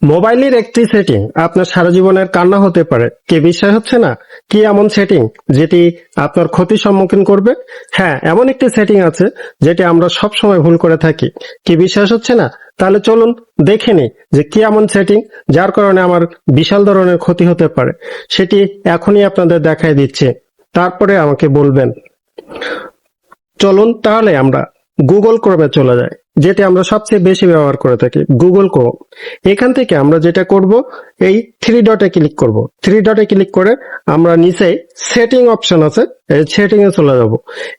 মোবাইলের একটি সেটিং আপনার সারা জীবনের কান্না হতে পারে। কি বিশ্বাস হচ্ছে না? কি এমন সেটিং যেটি আপনার ক্ষতির সম্মুখীন করবে? হ্যাঁ, এমন একটি সেটিং আছে যেটি আমরা সব সময় ভুল করে থাকি। কি বিশ্বাস হচ্ছে না? তাহলে চলুন দেখে নিই যে কি এমন সেটিং যার কারণে আমার বিশাল ধরনের ক্ষতি হতে পারে। সেটি এখনই আপনাদের দেখাই দিচ্ছে, তারপরে আমাকে বলবেন। চলুন তাহলে আমরা গুগল ক্রোমে চলে যাই, যেটি আমরা সবচেয়ে বেশি ব্যবহার করে থাকি, গুগল ক্রোম। এখান থেকে আমরা যেটা করব, এই থ্রি ডটে ক্লিক করব। থ্রি ডটে ক্লিক করে আমরা নিচে সেটিং অপশন আছে, এই সেটিং এ চলে যাব।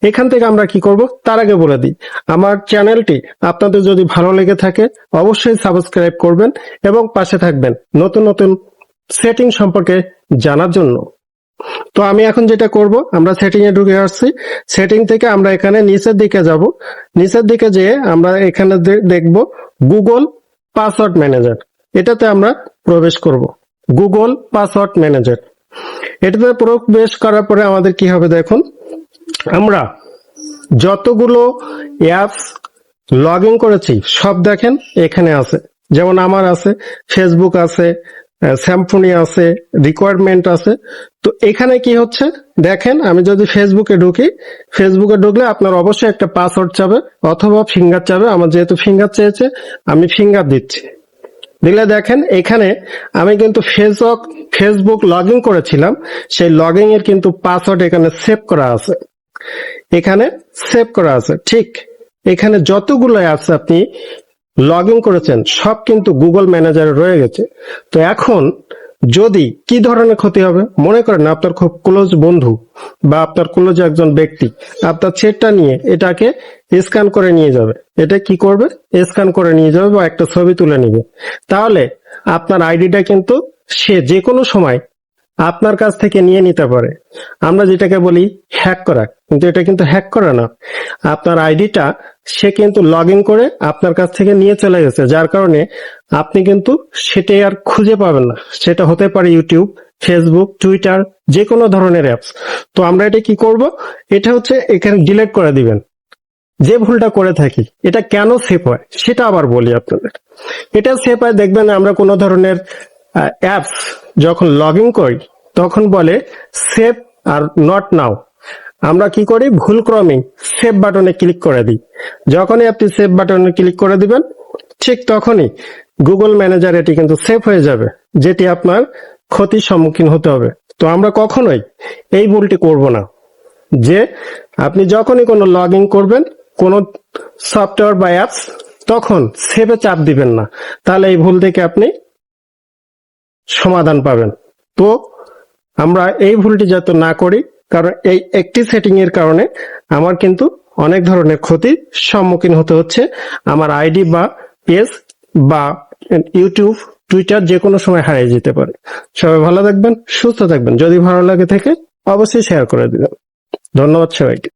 এখান থেকে আমরা কি করব তার আগে বলে দিই, আমার চ্যানেলটি আপনাদের যদি ভালো লেগে থাকে অবশ্যই সাবস্ক্রাইব করবেন এবং পাশে থাকবেন নতুন নতুন সেটিং সম্পর্কে জানার জন্য। তো আমি এখন যেটা করব, আমরা সেটিং এ ঢুকে আসছি। সেটিং থেকে আমরা এখানে নিচের দিকে যাব। নিচের দিকে যেয়ে আমরা এখানে দেখব গুগল পাসওয়ার্ড ম্যানেজার। এটাতে আমরা প্রবেশ করব, গুগল পাসওয়ার্ড ম্যানেজার। এটাতে প্রবেশ করার পরে আমাদের কি হবে দেখুন, আমরা যতগুলো অ্যাপস লগ ইন করেছি সব দেখেন এখানে আছে। যেমন আমার আছে, ফেসবুক আছে, স্যাম্পনি আছে, রিকোয়ারমেন্ট আছে। তো এখানে কি হচ্ছে দেখেন, আমি যদি ফেসবুকে ঢুকি, ফেসবুকে ঢুকলে আপনার অবশ্যই একটা পাসওয়ার্ড চাবে অথবা ফিঙ্গার চাবে। আমার যেহেতু ফিঙ্গার চেয়েছে আমি ফিঙ্গার দিচ্ছি। দিলে দেখেন এখানে আমি কিন্তু ফেসবুক লগ ইন করেছিলাম, সেই লগ ইন এর কিন্তু পাসওয়ার্ড এখানে সেভ করা আছে। এখানে সেভ করা আছে। ঠিক এখানে যতগুলো অ্যাপস আপনি লগ ইন করেছেন সব কিন্তু গুগল ম্যানেজারে রয়ে গেছে। তো এখন যদি কি ধরনের ক্ষতি হবে, মনে করেন আপনার খুব ক্লোজ বন্ধু বা আপনার ক্লোজ একজন ব্যক্তি আপনার চ্যাটটা নিয়ে এটাকে স্ক্যান করে নিয়ে যাবে। এটা কি করবে, স্ক্যান করে নিয়ে যাবে বা একটা ছবি তুলে নিবে। তাহলে আপনার আইডিটা কিন্তু সে যে কোনো সময় আপনার কাছ থেকে নিয়ে নিতে পারে। আমরা যেটাকে বলি হ্যাক করা, কিন্তু এটা কিন্তু হ্যাক করা না। আপনার আইডিটা সে কিন্তু লগ ইন করে আপনার কাছ থেকে নিয়ে চলে গেছে, যার কারণে আপনি কিন্তু সেটাই আর খুঁজে পাবেন না। সেটা হতে পারে ইউটিউব, ফেসবুক, টুইটার, যে কোনো ধরনের অ্যাপস। তো আমরা এটা কি করব, এটা হচ্ছে এখানে ডিলিট করে দিবেন। যে ভুলটা করে থাকি, এটা কেন সেভ হয় সেটা আবার বলি আপনাদের। এটা সেভ হয় দেখবেন আমরা কোনো ধরনের অ্যাপস যখন লগ ইন করি তখন বলে সেভ আর নট নাও। আমরা কি করি, ভুল ক্রমে সেভ বাটনে ক্লিক করে দিই। যখনই আপনি সেভ বাটনে ক্লিক করে দিবেন ঠিক তখনই গুগল ম্যানেজার এটি কিন্তু সেভ হয়ে যাবে, যেটি আপনার ক্ষতির সম্মুখীন হতে হবে। তো আমরা কখনোই এই ভুলটি করব না, যে আপনি যখনই কোনো লগ ইন করবেন কোনো সফটওয়্যার বা অ্যাপস, তখন সেভে চাপ দিবেন না। তাহলে এই ভুল থেকে আপনি সমাধান পাবেন। তো আমরা এই ভুলটি যাতে না করি, কারণ এই একটি সেটিং এর কারণে আমার কিন্তু অনেক ধরনের ক্ষতির সম্মুখীন হতে হচ্ছে। আমার আইডি বা পেজ বা ইউটিউব, টুইটার যে কোনো সময় হারিয়ে যেতে পারে। সবাই ভালো থাকবেন, সুস্থ থাকবেন। যদি ভালো লাগে থাকে অবশ্যই শেয়ার করে দিবেন। ধন্যবাদ সবাইকে।